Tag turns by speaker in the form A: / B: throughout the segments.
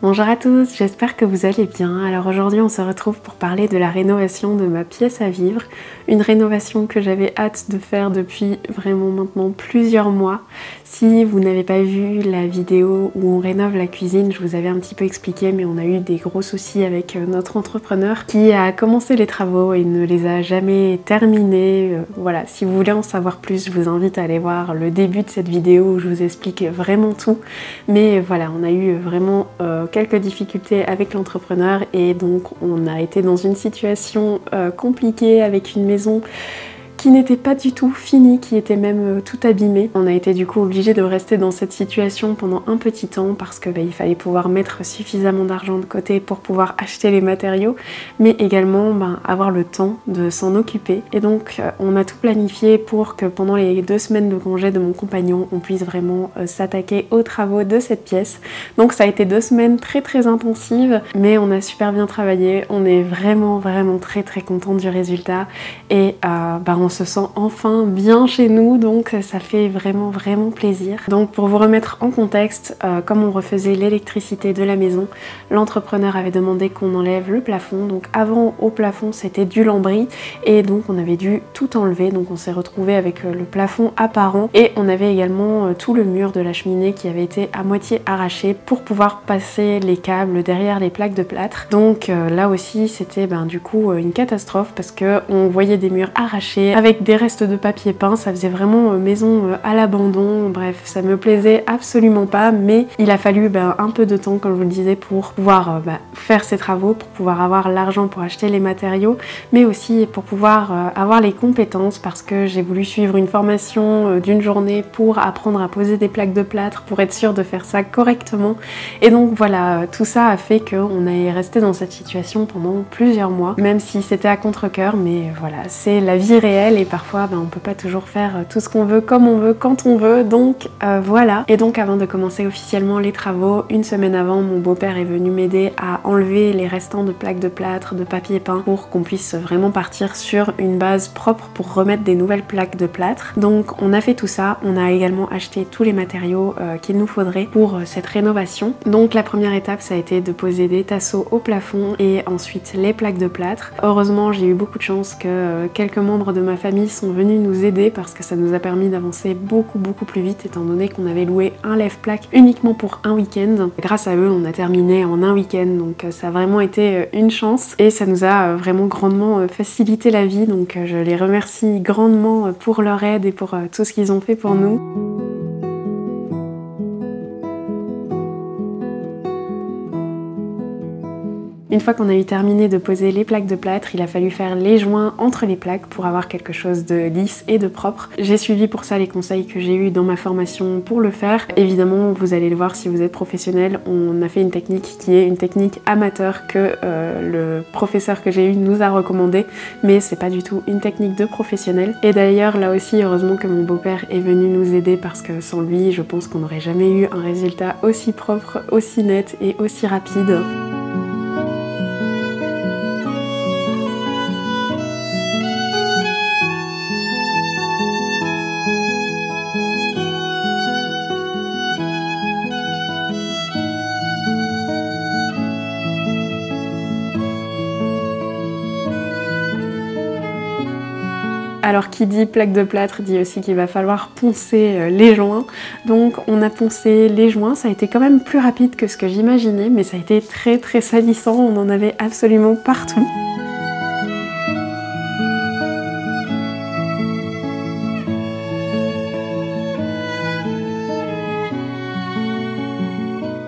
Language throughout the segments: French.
A: Bonjour à tous, j'espère que vous allez bien. Alors aujourd'hui on se retrouve pour parler de la rénovation de ma pièce à vivre. Une rénovation que j'avais hâte de faire depuis vraiment maintenant plusieurs mois. Si vous n'avez pas vu la vidéo où on rénove la cuisine, je vous avais un petit peu expliqué, mais on a eu des gros soucis avec notre entrepreneur qui a commencé les travaux et ne les a jamais terminés. Voilà, si vous voulez en savoir plus, je vous invite à aller voir le début de cette vidéo où je vous explique vraiment tout. Mais voilà, on a eu vraiment quelques difficultés avec l'entrepreneur et donc on a été dans une situation compliquée avec une maison qui n'était pas du tout finie, qui était même tout abîmée. On a été du coup obligé de rester dans cette situation pendant un petit temps parce que il fallait pouvoir mettre suffisamment d'argent de côté pour pouvoir acheter les matériaux, mais également avoir le temps de s'en occuper. Et donc on a tout planifié pour que pendant les 2 semaines de congé de mon compagnon, on puisse vraiment s'attaquer aux travaux de cette pièce. Donc ça a été 2 semaines très intensives, mais on a super bien travaillé. On est vraiment très content du résultat et on se sent enfin bien chez nous, donc ça fait vraiment plaisir. Donc pour vous remettre en contexte, comme on refaisait l'électricité de la maison, l'entrepreneur avait demandé qu'on enlève le plafond. Donc avant, au plafond c'était du lambris et donc on avait dû tout enlever, donc on s'est retrouvé avec le plafond apparent et on avait également tout le mur de la cheminée qui avait été à moitié arraché pour pouvoir passer les câbles derrière les plaques de plâtre. Donc là aussi c'était du coup une catastrophe parce que on voyait des murs arrachés avec des restes de papier peint, ça faisait vraiment maison à l'abandon. Bref, ça me plaisait absolument pas, mais il a fallu un peu de temps, comme je vous le disais, pour pouvoir faire ces travaux, pour pouvoir avoir l'argent pour acheter les matériaux, mais aussi pour pouvoir avoir les compétences, parce que j'ai voulu suivre une formation d'une journée pour apprendre à poser des plaques de plâtre, pour être sûre de faire ça correctement. Et donc voilà, tout ça a fait qu'on est resté dans cette situation pendant plusieurs mois, même si c'était à contre-cœur, mais voilà, c'est la vie réelle. Et parfois on peut pas toujours faire tout ce qu'on veut comme on veut quand on veut, donc voilà. Et donc avant de commencer officiellement les travaux, une semaine avant, mon beau-père est venu m'aider à enlever les restants de plaques de plâtre, de papier peint, pour qu'on puisse vraiment partir sur une base propre pour remettre des nouvelles plaques de plâtre. Donc on a fait tout ça, on a également acheté tous les matériaux qu'il nous faudrait pour cette rénovation. Donc la première étape, ça a été de poser des tasseaux au plafond et ensuite les plaques de plâtre. Heureusement, j'ai eu beaucoup de chance que quelques membres de ma famille sont venus nous aider parce que ça nous a permis d'avancer beaucoup plus vite, étant donné qu'on avait loué un lève-plaque uniquement pour un week-end. Grâce à eux, on a terminé en un week-end, donc ça a vraiment été une chance et ça nous a vraiment grandement facilité la vie, donc je les remercie grandement pour leur aide et pour tout ce qu'ils ont fait pour nous. Une fois qu'on a eu terminé de poser les plaques de plâtre, il a fallu faire les joints entre les plaques pour avoir quelque chose de lisse et de propre. J'ai suivi pour ça les conseils que j'ai eus dans ma formation pour le faire. Évidemment, vous allez le voir si vous êtes professionnel, on a fait une technique qui est une technique amateur que le professeur que j'ai eu nous a recommandé, mais c'est pas du tout une technique de professionnel. Et d'ailleurs, là aussi, heureusement que mon beau-père est venu nous aider parce que sans lui, je pense qu'on n'aurait jamais eu un résultat aussi propre, aussi net et aussi rapide. Alors qui dit plaque de plâtre dit aussi qu'il va falloir poncer les joints. Donc on a poncé les joints, ça a été quand même plus rapide que ce que j'imaginais, mais ça a été très salissant, on en avait absolument partout.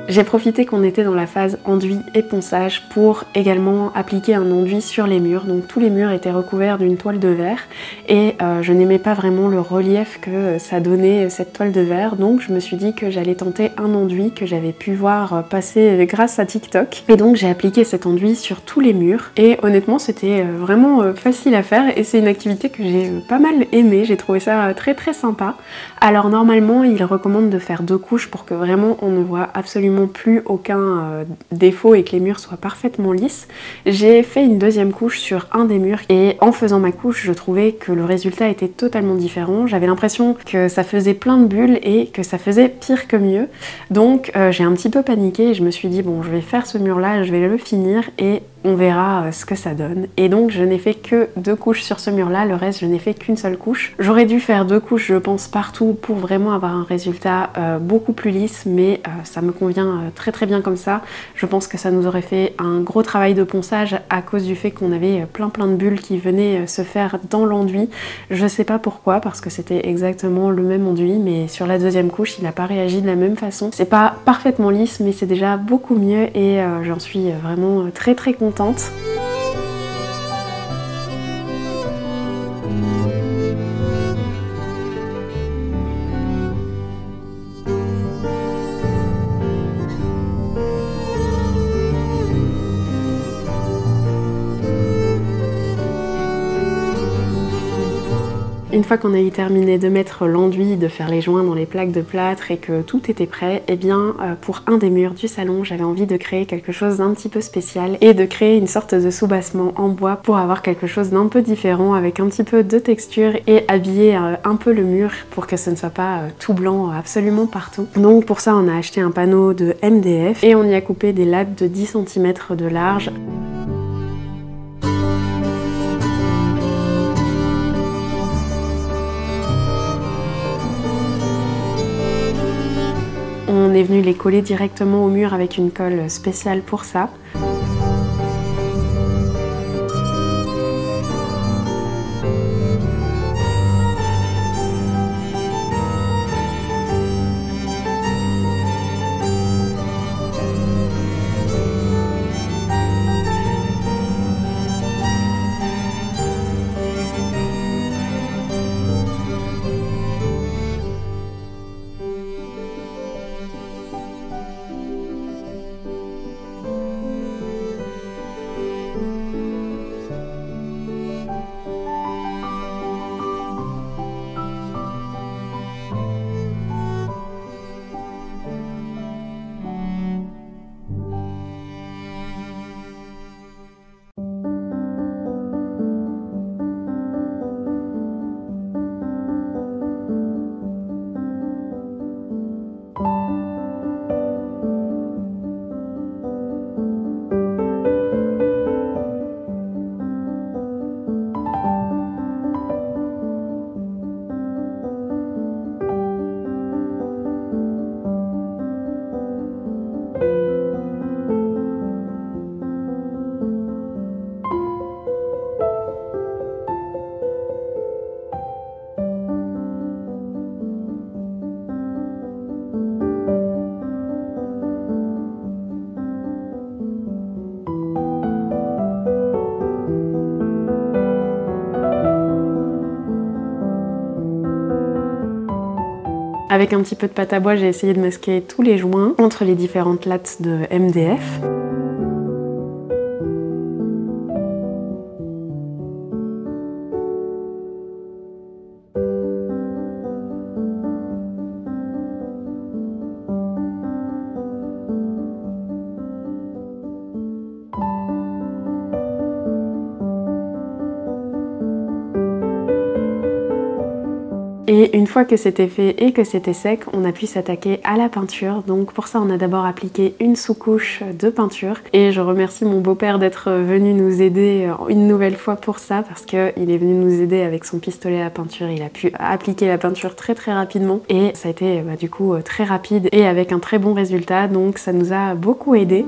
A: J'ai profité qu'on était dans la phase enduit et ponçage pour également appliquer un enduit sur les murs. Donc tous les murs étaient recouverts d'une toile de verre et je n'aimais pas vraiment le relief que ça donnait cette toile de verre. Donc je me suis dit que j'allais tenter un enduit que j'avais pu voir passer grâce à TikTok. Et donc j'ai appliqué cet enduit sur tous les murs et honnêtement c'était vraiment facile à faire et c'est une activité que j'ai pas mal aimée. J'ai trouvé ça très sympa. Alors normalement il recommande de faire 2 couches pour que vraiment on ne voit absolument vraiment plus aucun défaut et que les murs soient parfaitement lisses, j'ai fait une deuxième couche sur un des murs et en faisant ma couche, je trouvais que le résultat était totalement différent. J'avais l'impression que ça faisait plein de bulles et que ça faisait pire que mieux. Donc j'ai un petit peu paniqué et je me suis dit bon, je vais faire ce mur-là, je vais le finir et on verra ce que ça donne. Et donc je n'ai fait que 2 couches sur ce mur-là, le reste je n'ai fait qu'une seule couche. J'aurais dû faire 2 couches je pense partout pour vraiment avoir un résultat beaucoup plus lisse, mais ça me convient très bien comme ça. Je pense que ça nous aurait fait un gros travail de ponçage à cause du fait qu'on avait plein de bulles qui venaient se faire dans l'enduit. Je sais pas pourquoi, parce que c'était exactement le même enduit, mais sur la deuxième couche il n'a pas réagi de la même façon. C'est pas parfaitement lisse, mais c'est déjà beaucoup mieux et j'en suis vraiment très contente. Une fois qu'on a eu terminé de mettre l'enduit, de faire les joints dans les plaques de plâtre et que tout était prêt, eh bien pour un des murs du salon, j'avais envie de créer quelque chose d'un petit peu spécial et de créer une sorte de soubassement en bois pour avoir quelque chose d'un peu différent avec un petit peu de texture et habiller un peu le mur pour que ce ne soit pas tout blanc absolument partout. Donc pour ça on a acheté un panneau de MDF et on y a coupé des lattes de 10 cm de large. On est venu les coller directement au mur avec une colle spéciale pour ça. Avec un petit peu de pâte à bois, j'ai essayé de masquer tous les joints entre les différentes lattes de MDF. Et une fois que c'était fait et que c'était sec, on a pu s'attaquer à la peinture. Donc pour ça, on a d'abord appliqué une sous-couche de peinture. Et je remercie mon beau-père d'être venu nous aider une nouvelle fois pour ça, parce qu'il est venu nous aider avec son pistolet à peinture. Il a pu appliquer la peinture très rapidement. Et ça a été du coup très rapide et avec un très bon résultat. Donc ça nous a beaucoup aidé.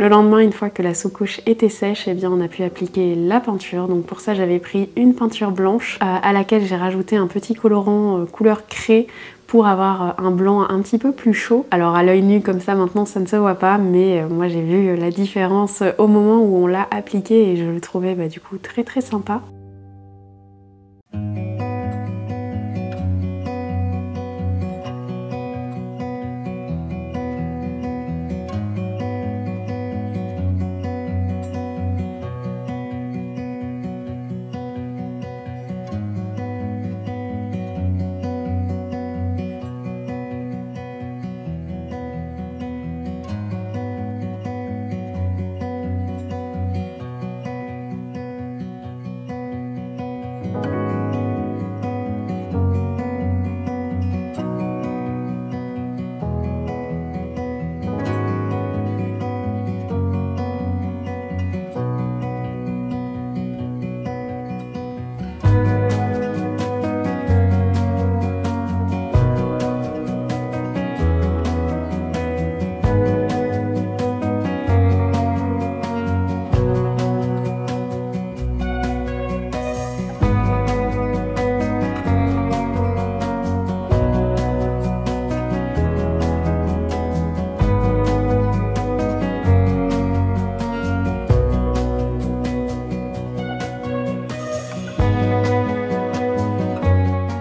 A: Le lendemain, une fois que la sous-couche était sèche, eh bien on a pu appliquer la peinture. Donc pour ça, j'avais pris une peinture blanche à laquelle j'ai rajouté un petit colorant couleur craie pour avoir un blanc un petit peu plus chaud. Alors à l'œil nu comme ça maintenant ça ne se voit pas, mais moi j'ai vu la différence au moment où on l'a appliqué et je le trouvais du coup très sympa.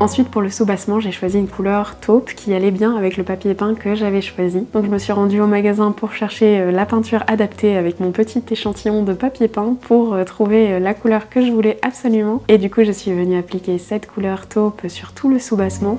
A: Ensuite pour le soubassement, j'ai choisi une couleur taupe qui allait bien avec le papier peint que j'avais choisi. Donc je me suis rendue au magasin pour chercher la peinture adaptée avec mon petit échantillon de papier peint pour trouver la couleur que je voulais absolument. Et du coup je suis venue appliquer cette couleur taupe sur tout le soubassement.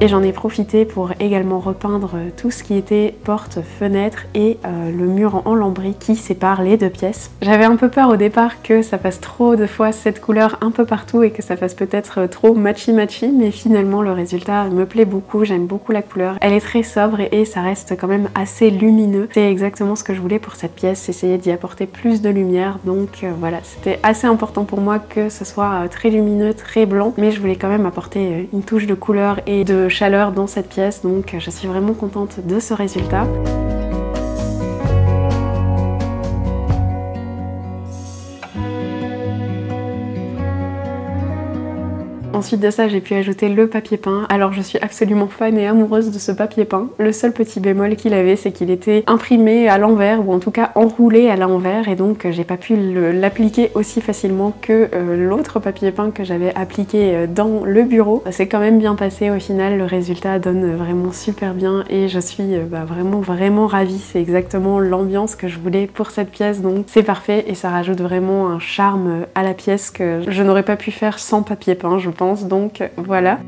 A: Et j'en ai profité pour également repeindre tout ce qui était porte, fenêtre et le mur en lambris qui sépare les deux pièces. J'avais un peu peur au départ que ça fasse trop de fois cette couleur un peu partout et que ça fasse peut-être trop matchy-matchy, mais finalement le résultat me plaît beaucoup, j'aime beaucoup la couleur. Elle est très sobre et ça reste quand même assez lumineux. C'est exactement ce que je voulais pour cette pièce, essayer d'y apporter plus de lumière, donc voilà, c'était assez important pour moi que ce soit très lumineux, très blanc, mais je voulais quand même apporter une touche de couleur et de chaleur dans cette pièce, donc je suis vraiment contente de ce résultat. Ensuite de ça, j'ai pu ajouter le papier peint. Alors je suis absolument fan et amoureuse de ce papier peint. Le seul petit bémol qu'il avait, c'est qu'il était imprimé à l'envers, ou en tout cas enroulé à l'envers, et donc j'ai pas pu l'appliquer aussi facilement que l'autre papier peint que j'avais appliqué dans le bureau. Ça s'est quand même bien passé au final, le résultat donne vraiment super bien et je suis vraiment ravie. C'est exactement l'ambiance que je voulais pour cette pièce, donc c'est parfait et ça rajoute vraiment un charme à la pièce que je n'aurais pas pu faire sans papier peint, je pense. Donc voilà.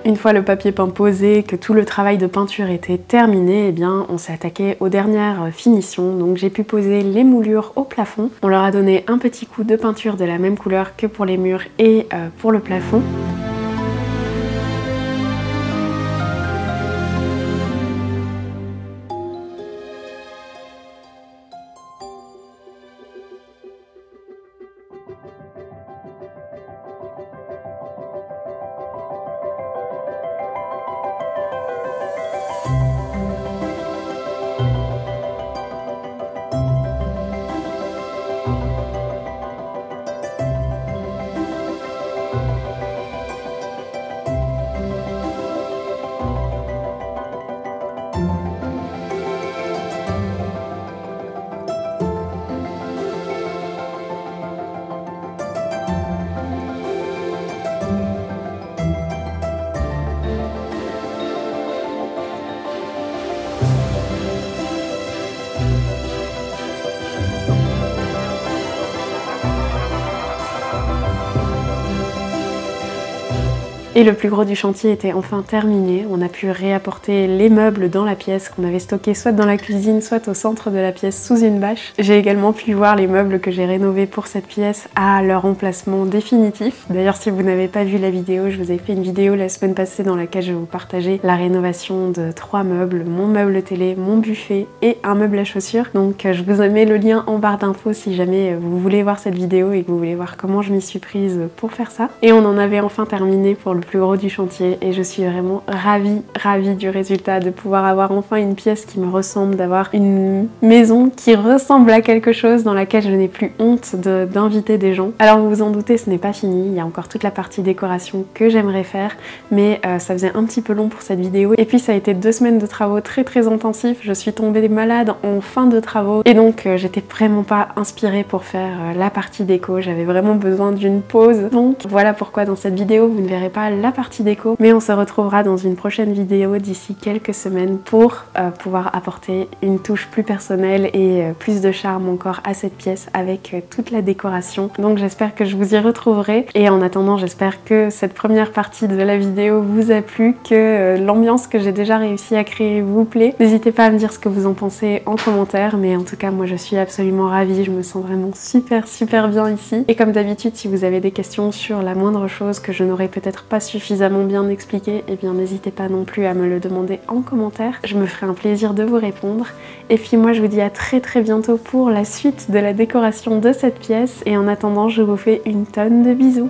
A: Une fois le papier peint posé, que tout le travail de peinture était terminé, eh bien on s'est attaqué aux dernières finitions. Donc j'ai pu poser les moulures au plafond. On leur a donné un petit coup de peinture de la même couleur que pour les murs et pour le plafond. Et le plus gros du chantier était enfin terminé. On a pu réapporter les meubles dans la pièce qu'on avait stockés soit dans la cuisine, soit au centre de la pièce sous une bâche. J'ai également pu voir les meubles que j'ai rénovés pour cette pièce à leur emplacement définitif. D'ailleurs, si vous n'avez pas vu la vidéo, je vous ai fait une vidéo la semaine passée dans laquelle je vais vous partager la rénovation de 3 meubles, mon meuble télé, mon buffet et un meuble à chaussures. Donc je vous mets le lien en barre d'infos si jamais vous voulez voir cette vidéo et que vous voulez voir comment je m'y suis prise pour faire ça. Et on en avait enfin terminé pour le plus gros du chantier et je suis vraiment ravie du résultat, de pouvoir avoir enfin une pièce qui me ressemble, d'avoir une maison qui ressemble à quelque chose dans laquelle je n'ai plus honte d'inviter des gens. Alors vous vous en doutez, ce n'est pas fini, il y a encore toute la partie décoration que j'aimerais faire, mais ça faisait un petit peu long pour cette vidéo et puis ça a été 2 semaines de travaux très intensifs. Je suis tombée malade en fin de travaux et donc j'étais vraiment pas inspirée pour faire la partie déco, j'avais vraiment besoin d'une pause. Donc voilà pourquoi dans cette vidéo vous ne verrez pas la partie déco, mais on se retrouvera dans une prochaine vidéo d'ici quelques semaines pour pouvoir apporter une touche plus personnelle et plus de charme encore à cette pièce avec toute la décoration. Donc j'espère que je vous y retrouverai et en attendant j'espère que cette première partie de la vidéo vous a plu, que l'ambiance que j'ai déjà réussi à créer vous plaît. N'hésitez pas à me dire ce que vous en pensez en commentaire, mais en tout cas moi je suis absolument ravie, je me sens vraiment super bien ici. Et comme d'habitude, si vous avez des questions sur la moindre chose que je n'aurais peut-être pas suffisamment bien expliqué, eh bien n'hésitez pas non plus à me le demander en commentaire, je me ferai un plaisir de vous répondre. Et puis moi je vous dis à très bientôt pour la suite de la décoration de cette pièce et en attendant je vous fais une tonne de bisous.